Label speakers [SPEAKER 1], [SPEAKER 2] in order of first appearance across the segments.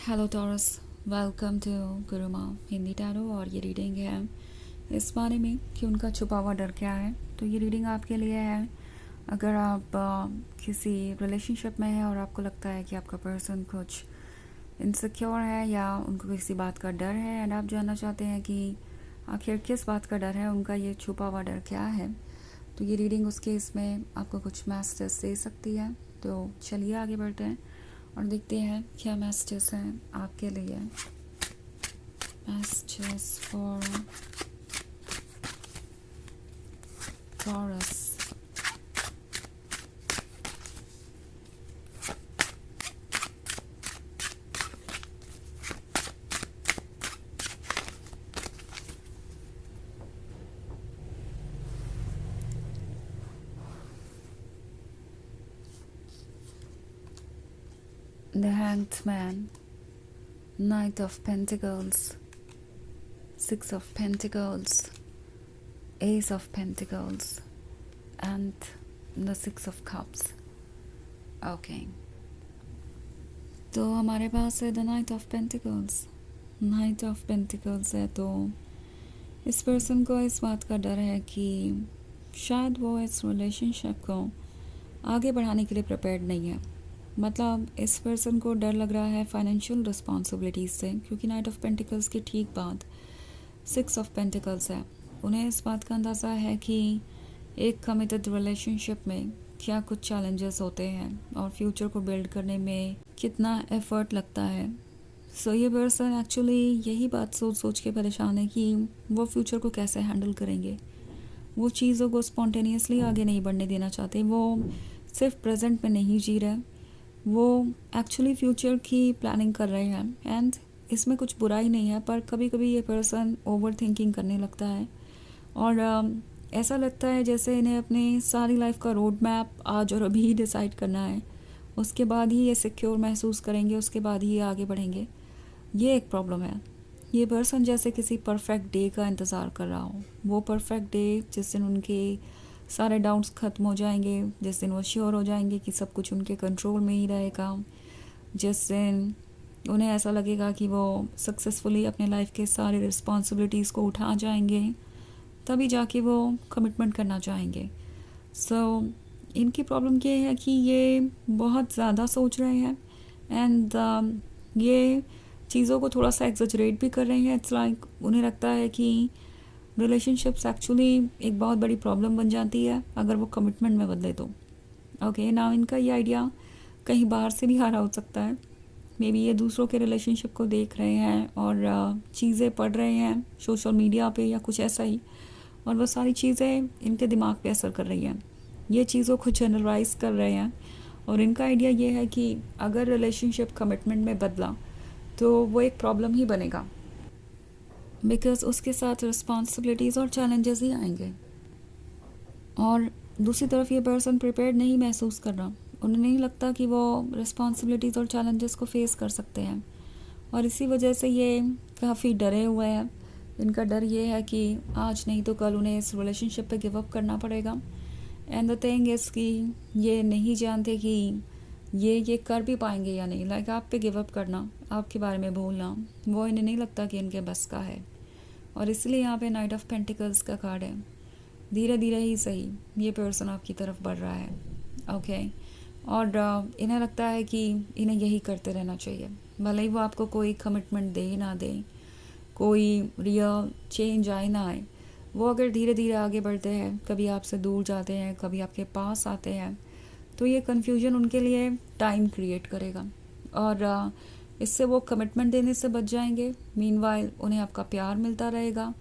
[SPEAKER 1] Hello Taurus, welcome to Gurumaa Hindi tarot. और ये reading है इस बारे में कि उनका छुपा हुआ डर क्या है। तो ये रीडिंग आपके लिए है अगर आप किसी रिलेशनशिप में हैं और आपको लगता है कि आपका पर्सन कुछ इनसिक्योर है या उनको किसी बात का डर है एंड आप जानना चाहते हैं कि आखिर किस बात का डर है, उनका ये छुपा हुआ डर क्या है। तो ये रीडिंग उस केस में आपको कुछ मैसेजेस दे सकती है। तो चलिए आगे बढ़ते हैं और देखते हैं क्या मैसेजेस हैं आपके लिए। Messages for taurus. The Hanged Man, Knight of Pentacles, Six of Pentacles, Ace of Pentacles and the Six of Cups. Okay, तो हमारे पास है the night of pentacles. Night of pentacles है तो इस पर्सन को इस बात का डर है कि शायद वो इस रिलेशनशिप को आगे बढ़ाने के लिए प्रिपेयर्ड नहीं है। मतलब इस पर्सन को डर लग रहा है फाइनेंशियल रिस्पॉन्सिबिलिटीज से, क्योंकि नाइट ऑफ पेंटिकल्स की ठीक बाद सिक्स ऑफ पेंटिकल्स है। उन्हें इस बात का अंदाज़ा है कि एक कमिटेड रिलेशनशिप में क्या कुछ चैलेंजेस होते हैं और फ्यूचर को बिल्ड करने में कितना एफर्ट लगता है। सो ये पर्सन एक्चुअली यही बात सोच सोच के परेशान है कि वो फ्यूचर को कैसे हैंडल करेंगे। वो चीज़ों को स्पॉन्टेनियसली आगे नहीं बढ़ने देना चाहते। वो सिर्फ प्रेजेंट में नहीं जी रहे, वो एक्चुअली फ्यूचर की प्लानिंग कर रहे हैं। एंड इसमें कुछ बुराई नहीं है, पर कभी कभी ये पर्सन ओवर थिंकिंग करने लगता है और ऐसा लगता है जैसे इन्हें अपनी सारी लाइफ का रोड मैप आज और अभी ही डिसाइड करना है, उसके बाद ही ये सिक्योर महसूस करेंगे, उसके बाद ही ये आगे बढ़ेंगे। ये एक प्रॉब्लम है। ये पर्सन जैसे किसी परफेक्ट डे का इंतज़ार कर रहा हो, वो परफेक्ट डे जिस दिन उनके सारे डाउट्स ख़त्म हो जाएंगे, जिस दिन वो श्योर हो जाएंगे कि सब कुछ उनके कंट्रोल में ही रहेगा, जिस दिन उन्हें ऐसा लगेगा कि वो सक्सेसफुली अपने लाइफ के सारे रिस्पॉन्सिबिलिटीज़ को उठा जाएंगे, तभी जाके वो कमिटमेंट करना चाहेंगे। सो इनकी प्रॉब्लम ये है कि ये बहुत ज़्यादा सोच रहे हैं एंड ये चीज़ों को थोड़ा सा एग्जैजरेट भी कर रहे हैं। इट्स लाइक उन्हें लगता है कि रिलेशनशिप्स एक्चुअली एक बहुत बड़ी प्रॉब्लम बन जाती है अगर वो कमिटमेंट में बदले तो। ओके, ना इनका ये आइडिया कहीं बाहर से भी आ रहा हो सकता है। मे बी ये दूसरों के रिलेशनशिप को देख रहे हैं और चीज़ें पढ़ रहे हैं सोशल मीडिया पे या कुछ ऐसा ही, और वो सारी चीज़ें इनके दिमाग पे असर कर रही हैं। ये चीज़ों को जनरलाइज कर रहे हैं और इनका आइडिया ये है कि अगर रिलेशनशिप कमिटमेंट में बदला तो वो एक प्रॉब्लम ही बनेगा, बिकॉज उसके साथ रिस्पॉन्सिबिलिटीज़ और चैलेंजेस ही आएंगे। और दूसरी तरफ ये पर्सन प्रिपेयर्ड नहीं महसूस कर रहा, उन्हें नहीं लगता कि वो रिस्पॉन्सिबिलिटीज़ और चैलेंजेस को फेस कर सकते हैं, और इसी वजह से ये काफ़ी डरे हुए हैं। इनका डर ये है कि आज नहीं तो कल उन्हें इस रिलेशनशिप पे गिव अप करना पड़ेगा। एंड द थिंग इज़ कि ये नहीं जानते कि ये कर भी पाएंगे या नहीं। लाइक आप पे गिव अप करना, आपके बारे में भूलना, वो इन्हें नहीं लगता कि इनके बस का है। और इसलिए यहाँ पे नाइट ऑफ पेंटिकल्स का कार्ड है। धीरे धीरे ही सही ये पर्सन आपकी तरफ बढ़ रहा है। ओके, और इन्हें लगता है कि इन्हें यही करते रहना चाहिए, भले ही वो आपको कोई कमिटमेंट दे ना दे, कोई रियल चेंज आए ना आए। वो अगर धीरे धीरे आगे बढ़ते हैं, कभी आपसे दूर जाते हैं, कभी आपके पास आते हैं, तो ये कन्फ्यूजन उनके लिए टाइम क्रिएट करेगा और इससे वो कमिटमेंट देने से बच जाएंगे। मीनवाइल उन्हें आपका प्यार मिलता रहेगा।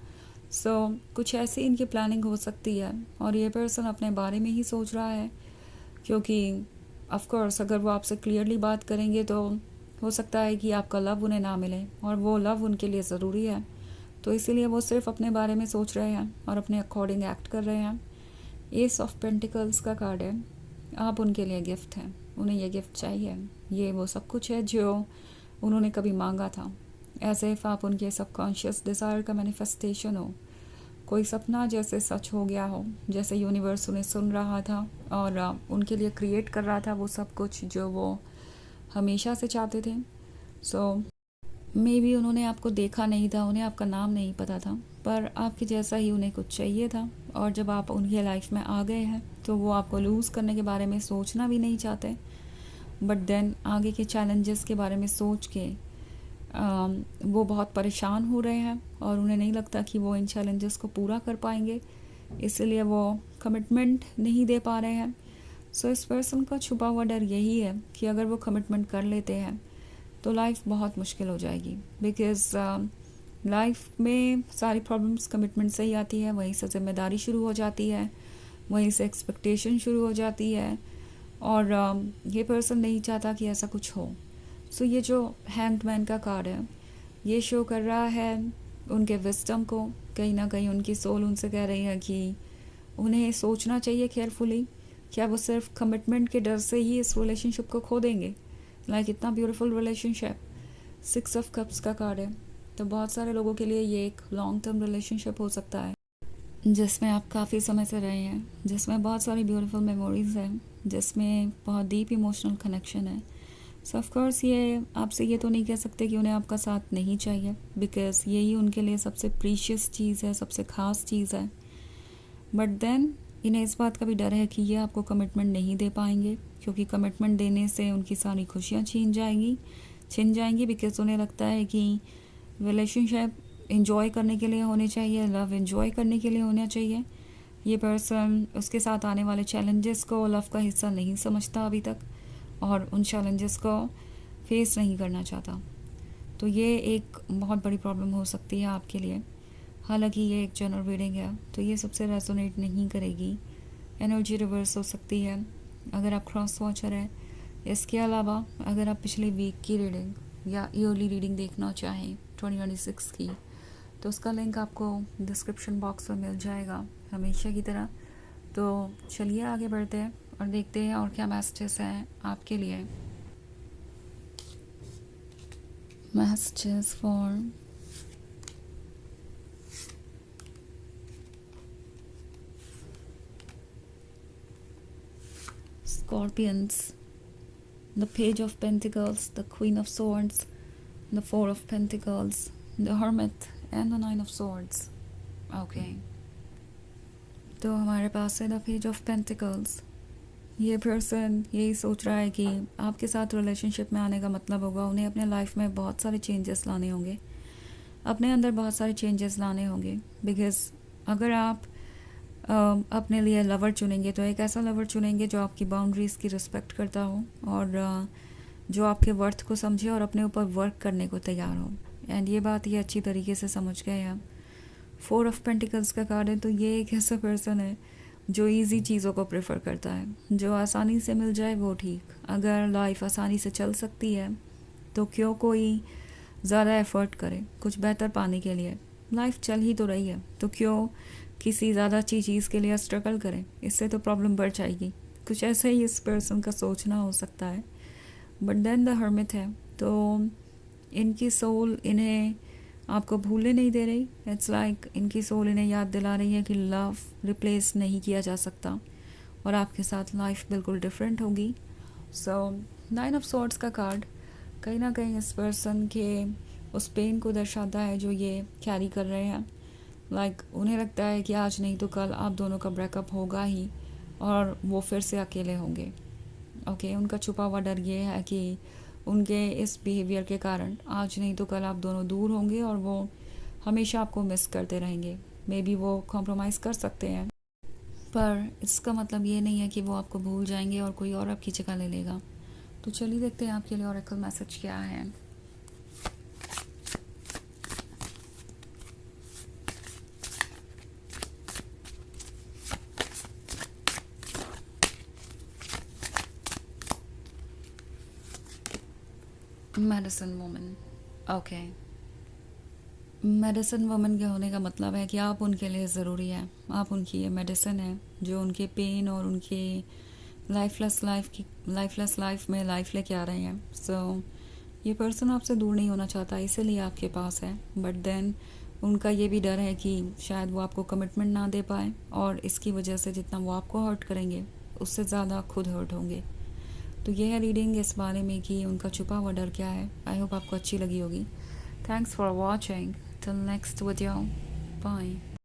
[SPEAKER 1] सो कुछ ऐसी इनकी प्लानिंग हो सकती है और ये पर्सन अपने बारे में ही सोच रहा है, क्योंकि ऑफ कोर्स अगर वो आपसे क्लियरली बात करेंगे तो हो सकता है कि आपका लव उन्हें ना मिले, और वो लव उनके लिए ज़रूरी है। तो इसीलिए वो सिर्फ अपने बारे में सोच रहे हैं और अपने अकॉर्डिंग एक्ट कर रहे हैं। एस ऑफ पेंटिकल्स का कार्ड है। आप उनके लिए गिफ्ट हैं, उन्हें ये गिफ्ट चाहिए। ये वो सब कुछ है जो उन्होंने कभी मांगा था। एज इफ आप उनके सबकॉन्शियस डिज़ायर का मैनिफेस्टेशन हो। कोई सपना जैसे सच हो गया हो, जैसे यूनिवर्स उन्हें सुन रहा था और उनके लिए क्रिएट कर रहा था वो सब कुछ जो वो हमेशा से चाहते थे। सो मे बी उन्होंने आपको देखा नहीं था, उन्हें आपका नाम नहीं पता था, पर आपके जैसा ही उन्हें कुछ चाहिए था। और जब आप उनकी लाइफ में आ गए हैं तो वो आपको लूज़ करने के बारे में सोचना भी नहीं चाहते, बट देन आगे के चैलेंजेस के बारे में सोच के वो बहुत परेशान हो रहे हैं और उन्हें नहीं लगता कि वो इन चैलेंजेस को पूरा कर पाएंगे, इसलिए वो कमिटमेंट नहीं दे पा रहे हैं। सो इस पर्सन का छुपा हुआ डर यही है कि अगर वो कमिटमेंट कर लेते हैं तो लाइफ बहुत मुश्किल हो जाएगी, बिकॉज़ लाइफ में सारी प्रॉब्लम्स कमिटमेंट से ही आती है, वहीं से जिम्मेदारी शुरू हो जाती है, वहीं से एक्सपेक्टेशन शुरू हो जाती है, और ये पर्सन नहीं चाहता कि ऐसा कुछ हो। सो ये जो हैंग्ड मैन का कार्ड है, ये शो कर रहा है उनके विजडम को। कहीं ना कहीं उनकी सोल उनसे कह रही है कि उन्हें सोचना चाहिए केयरफुली, क्या वो सिर्फ कमिटमेंट के डर से ही इस रिलेशनशिप को खो देंगे। लाइक इतना ब्यूटीफुल रिलेशनशिप, 6 ऑफ कप्स का कार्ड है, तो बहुत सारे लोगों के लिए ये एक लॉन्ग टर्म रिलेशनशिप हो सकता है जिसमें आप काफ़ी समय से रहे हैं, जिसमें बहुत सारी ब्यूटीफुल मेमोरीज हैं, जिसमें बहुत डीप इमोशनल कनेक्शन है। सो ऑफ कोर्स ये आपसे ये तो नहीं कह सकते कि उन्हें आपका साथ नहीं चाहिए, बिकॉज़ यही उनके लिए सबसे प्रीशियस चीज़ है, सबसे ख़ास चीज़ है। बट देन इन्हें इस बात का भी डर है कि ये आपको कमिटमेंट नहीं दे पाएंगे, क्योंकि कमिटमेंट देने से उनकी सारी खुशियाँ छिन जाएंगी, बिकॉज उन्हें लगता है कि रिलेशनशिप इंजॉय करने के लिए होने चाहिए, लव इंजॉय करने के लिए होना चाहिए। ये पर्सन उसके साथ आने वाले चैलेंजेस को लव का हिस्सा नहीं समझता अभी तक, और उन चैलेंजेस को फेस नहीं करना चाहता। तो ये एक बहुत बड़ी प्रॉब्लम हो सकती है आपके लिए। हालांकि ये एक जनरल रीडिंग है तो ये सबसे रेजोनेट नहीं करेगी, एनर्जी रिवर्स हो सकती है अगर आप क्रॉस वॉचर हैं। इसके अलावा अगर आप पिछले वीक की रीडिंग या ईयरली रीडिंग देखना चाहें 2026 की, तो उसका लिंक आपको डिस्क्रिप्शन बॉक्स में मिल जाएगा हमेशा की तरह। तो चलिए आगे बढ़ते हैं और देखते हैं और क्या मैसेजेस हैं आपके लिए। Messages for Scorpions, the Page of Pentacles, the Queen of Swords, the Four of Pentacles, the Hermit and the Nine of Swords. Okay. तो हमारे पास है द पेज ऑफ पेंटिकल्स। ये पर्सन यही सोच रहा है कि आपके साथ रिलेशनशिप में आने का मतलब होगा उन्हें अपने लाइफ में बहुत सारे चेंजेस लाने होंगे, अपने अंदर बहुत सारे चेंजेस लाने होंगे। बिकॉज़ अगर आप अपने लिए लवर चुनेंगे तो एक ऐसा लवर चुनेंगे जो आपकी बाउंड्रीज़ की रिस्पेक्ट करता हो और जो आपके वर्थ को समझे और अपने ऊपर वर्क करने को तैयार हो। एंड ये बात ये अच्छी तरीके से समझ गए हैं। 4 ऑफ पेंटिकल्स का कार्ड है, तो ये एक ऐसा पर्सन है जो इजी चीज़ों को प्रेफर करता है, जो आसानी से मिल जाए वो ठीक। अगर लाइफ आसानी से चल सकती है तो क्यों कोई ज़्यादा एफर्ट करे कुछ बेहतर पाने के लिए। लाइफ चल ही तो रही है तो क्यों किसी ज़्यादा अच्छी चीज़ के लिए स्ट्रगल करें, इससे तो प्रॉब्लम बढ़ जाएगी। कुछ ऐसा ही इस पर्सन का सोचना हो सकता है। बट देन द हर्मिट है, तो इनकी सोल इन्हें आपको भूलने नहीं दे रही। इट्स लाइक इनकी सोल इन्हें याद दिला रही है कि लव रिप्लेस नहीं किया जा सकता और आपके साथ लाइफ बिल्कुल डिफरेंट होगी। सो 9 ऑफ सॉर्ड्स का कार्ड कहीं ना कहीं इस पर्सन के उस पेन को दर्शाता है जो ये कैरी कर रहे हैं। लाइक उन्हें लगता है कि आज नहीं तो कल आप दोनों का ब्रेकअप होगा ही और वो फिर से अकेले होंगे। ओके, उनका छुपा हुआ डर ये है कि उनके इस बिहेवियर के कारण आज नहीं तो कल आप दोनों दूर होंगे और वो हमेशा आपको मिस करते रहेंगे। मे बी वो कॉम्प्रोमाइज़ कर सकते हैं, पर इसका मतलब ये नहीं है कि वो आपको भूल जाएंगे और कोई और आपकी जगह ले लेगा। तो चलिए देखते हैं आपके लिए ऑरेकल मैसेज क्या है। Medicine woman. Okay, medicine woman के होने का मतलब है कि आप उनके लिए ज़रूरी है, आप उनकी ये मेडिसिन है जो उनके पेन और उनके लाइफलेस लाइफ में लाइफ लेके आ रहे हैं। सो ये पर्सन आपसे दूर नहीं होना चाहता, इसीलिए आपके पास है। बट देन उनका ये भी डर है कि शायद वो आपको कमिटमेंट ना दे पाए और इसकी वजह से जितना वो आपको हर्ट करेंगे उससे ज़्यादा खुद हर्ट होंगे। तो ये है रीडिंग इस बारे में कि उनका छुपा हुआ डर क्या है। आई होप आपको अच्छी लगी होगी। Thanks for watching. Till next video, bye.